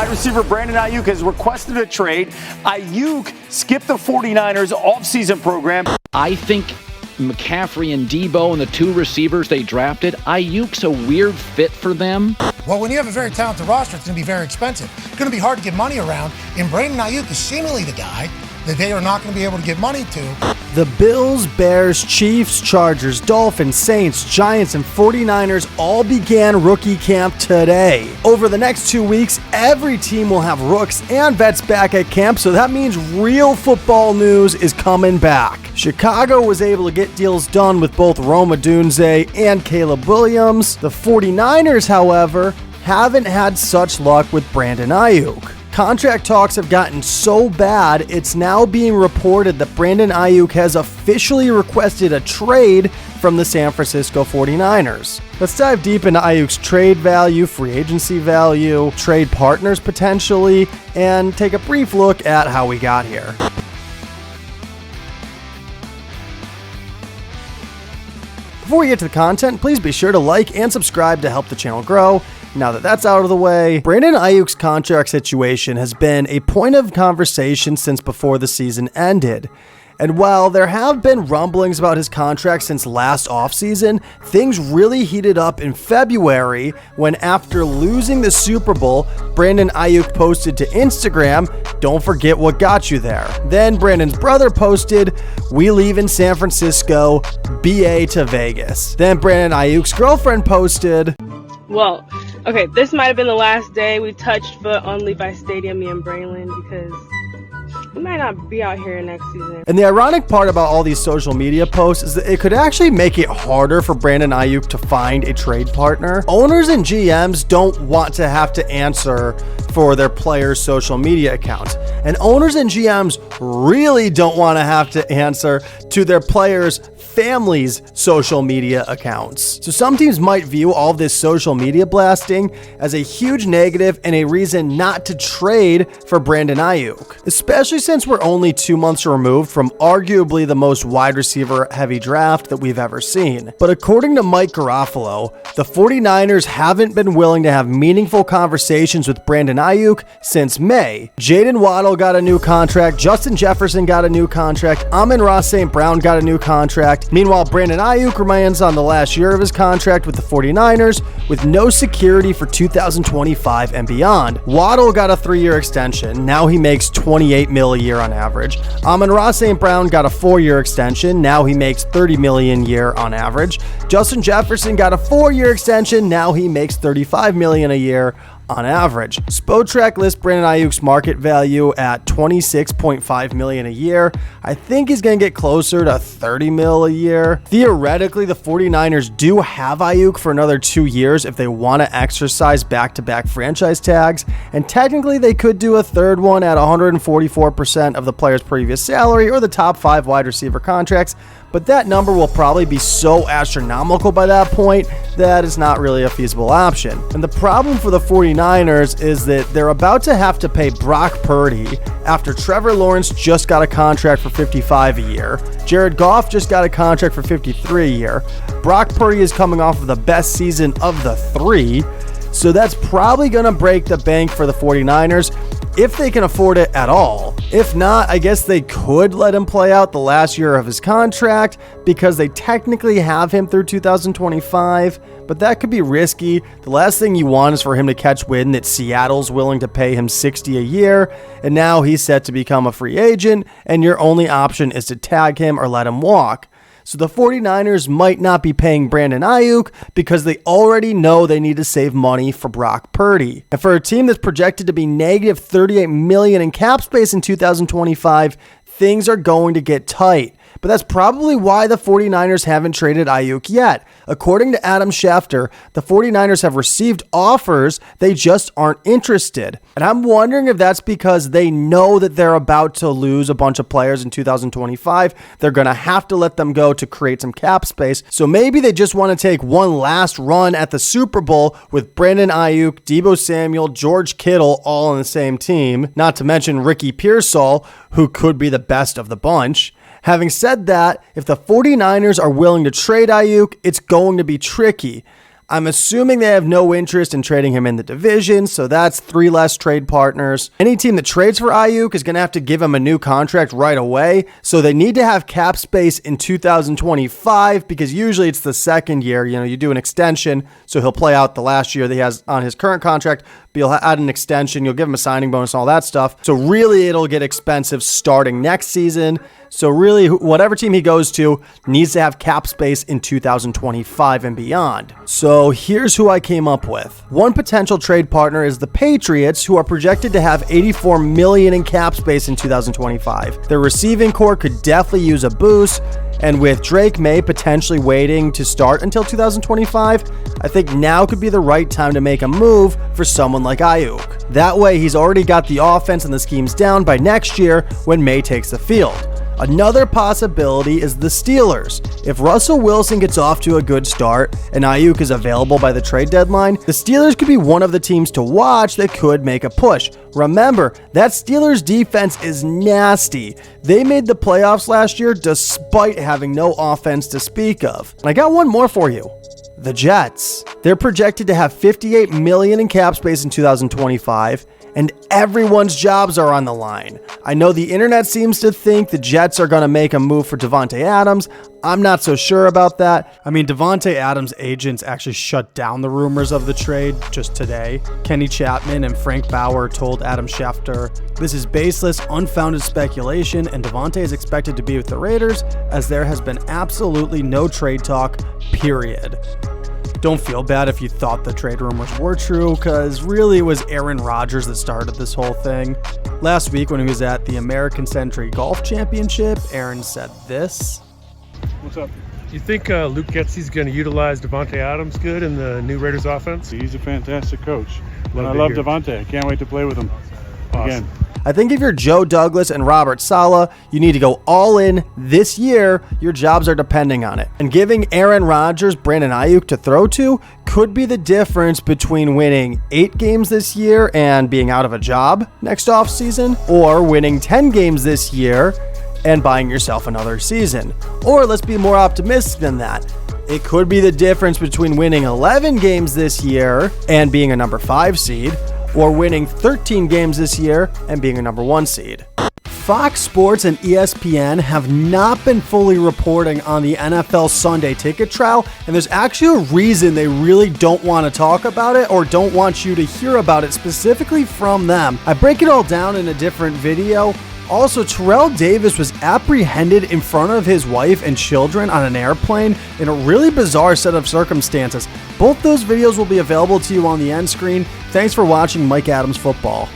wide receiver Brandon Aiyuk has requested a trade. Aiyuk skipped the 49ers offseason program. I think McCaffrey and Debo and the two receivers they drafted, Aiyuk's a weird fit for them. Well, when you have a very talented roster, it's going to be very expensive. It's going to be hard to get money around, and Brandon Aiyuk is seemingly the guy that they are not going to be able to give money to. The Bills, Bears, Chiefs, Chargers, Dolphins, Saints, Giants, and 49ers all began rookie camp today. Over the next 2 weeks, every team will have rooks and vets back at camp, so that means real football news is coming back. Chicago was able to get deals done with both Rome Odunze and Caleb Williams. The 49ers, however, haven't had such luck with Brandon Aiyuk. Contract talks have gotten so bad, it's now being reported that Brandon Aiyuk has officially requested a trade from the San Francisco 49ers. Let's dive deep into Aiyuk's trade value, free agency value, trade partners potentially, and take a brief look at how we got here. Before we get to the content, please be sure to like and subscribe to help the channel grow. Now that that's out of the way, Brandon Aiyuk's contract situation has been a point of conversation since before the season ended. And while there have been rumblings about his contract since last offseason, things really heated up in February when, after losing the Super Bowl, Brandon Aiyuk posted to Instagram, "Don't forget what got you there." Then Brandon's brother posted, "We leave in San Francisco, BA to Vegas." Then Brandon Aiyuk's girlfriend posted, "Well, okay, this might have been the last day we touched foot on Levi Stadium, me and Braylon, because we might not be out here next season." And the ironic part about all these social media posts is that it could actually make it harder for Brandon Aiyuk to find a trade partner. Owners and GMs don't want to have to answer for their players' social media accounts. And owners and GMs really don't want to have to answer to their players' families' social media accounts. So some teams might view all of this social media blasting as a huge negative and a reason not to trade for Brandon Aiyuk, especially since we're only 2 months removed from arguably the most wide receiver heavy draft that we've ever seen. But according to Mike Garofalo, the 49ers haven't been willing to have meaningful conversations with Brandon Aiyuk since May. Jayden Waddle got a new contract, Justin Jefferson got a new contract, Amon-Ra St. Brown got a new contract. Meanwhile, Brandon Aiyuk remains on the last year of his contract with the 49ers with no security for 2025 and beyond. Waddle got a 3-year extension. Now he makes $28 million a year on average. Amon-Ra St. Brown got a 4-year extension. Now he makes $30 million a year on average. Justin Jefferson got a 4-year extension. Now he makes $35 million a year on average. Spotrac lists Brandon Aiyuk's market value at $26.5 million a year. I think he's going to get closer to $30 million a year. Theoretically, the 49ers do have Aiyuk for another 2 years if they want to exercise back-to-back franchise tags, and technically they could do a third one at 144% of the player's previous salary or the top 5 wide receiver contracts, but that number will probably be so astronomical by that point that it's not really a feasible option. And the problem for the 49ers is that they're about to have to pay Brock Purdy after Trevor Lawrence just got a contract for $55 a year. Jared Goff just got a contract for $53 a year. Brock Purdy is coming off of the best season of the 3, so that's probably going to break the bank for the 49ers if they can afford it at all. If not, I guess they could let him play out the last year of his contract because they technically have him through 2025, but that could be risky. The last thing you want is for him to catch wind that Seattle's willing to pay him $60 a year, and now he's set to become a free agent, and your only option is to tag him or let him walk. So the 49ers might not be paying Brandon Aiyuk because they already know they need to save money for Brock Purdy. And for a team that's projected to be negative $38 million in cap space in 2025, things are going to get tight. But that's probably why the 49ers haven't traded Aiyuk yet. According to Adam Schefter, the 49ers have received offers, they just aren't interested. And I'm wondering if that's because they know that they're about to lose a bunch of players in 2025. They're going to have to let them go to create some cap space. So maybe they just want to take one last run at the Super Bowl with Brandon Aiyuk, Deebo Samuel, George Kittle all on the same team. Not to mention Ricky Pearsall, who could be the best of the bunch. Having said that, if the 49ers are willing to trade Aiyuk, it's going to be tricky. I'm assuming they have no interest in trading him in the division, so that's 3 less trade partners. Any team that trades for Aiyuk is going to have to give him a new contract right away, so they need to have cap space in 2025 because usually it's the second year. You do an extension, so he'll play out the last year that he has on his current contract, but you'll add an extension, you'll give him a signing bonus and all that stuff. So really it'll get expensive starting next season. So really, whatever team he goes to needs to have cap space in 2025 and beyond. So here's who I came up with. One potential trade partner is the Patriots, who are projected to have $84 million in cap space in 2025. Their receiving core could definitely use a boost, and with Drake May potentially waiting to start until 2025, I think now could be the right time to make a move for someone like Aiyuk. That way, he's already got the offense and the schemes down by next year when May takes the field. Another possibility is the Steelers. If Russell Wilson gets off to a good start and Aiyuk is available by the trade deadline, the Steelers could be one of the teams to watch that could make a push. Remember, that Steelers defense is nasty. They made the playoffs last year despite having no offense to speak of. And I got one more for you. The Jets. They're projected to have $58 million in cap space in 2025. And everyone's jobs are on the line. I know the internet seems to think the Jets are going to make a move for Davante Adams. I'm not so sure about that. I mean, Davante Adams' agents actually shut down the rumors of the trade just today. Kenny Chapman and Frank Bauer told Adam Schefter, "This is baseless, unfounded speculation, and Davante is expected to be with the Raiders as there has been absolutely no trade talk, period." Don't feel bad if you thought the trade rumors were true, because really it was Aaron Rodgers that started this whole thing. Last week when he was at the American Century Golf Championship, Aaron said this. What's up? Do you think Luke Getsy's going to utilize Davante Adams good in the new Raiders offense? He's a fantastic coach. I love Davante. I can't wait to play with him again. I think if you're Joe Douglas and Robert Saleh, you need to go all in this year. Your jobs are depending on it. And giving Aaron Rodgers Brandon Aiyuk to throw to could be the difference between winning 8 games this year and being out of a job next offseason, or winning 10 games this year and buying yourself another season. Or let's be more optimistic than that. It could be the difference between winning 11 games this year and being a number 5 seed, or winning 13 games this year and being a number 1 seed. Fox Sports and ESPN have not been fully reporting on the NFL Sunday ticket trial, and there's actually a reason they really don't want to talk about it or don't want you to hear about it specifically from them. I break it all down in a different video. Also, Terrell Davis was apprehended in front of his wife and children on an airplane in a really bizarre set of circumstances. Both those videos will be available to you on the end screen. Thanks for watching Mike Adams Football.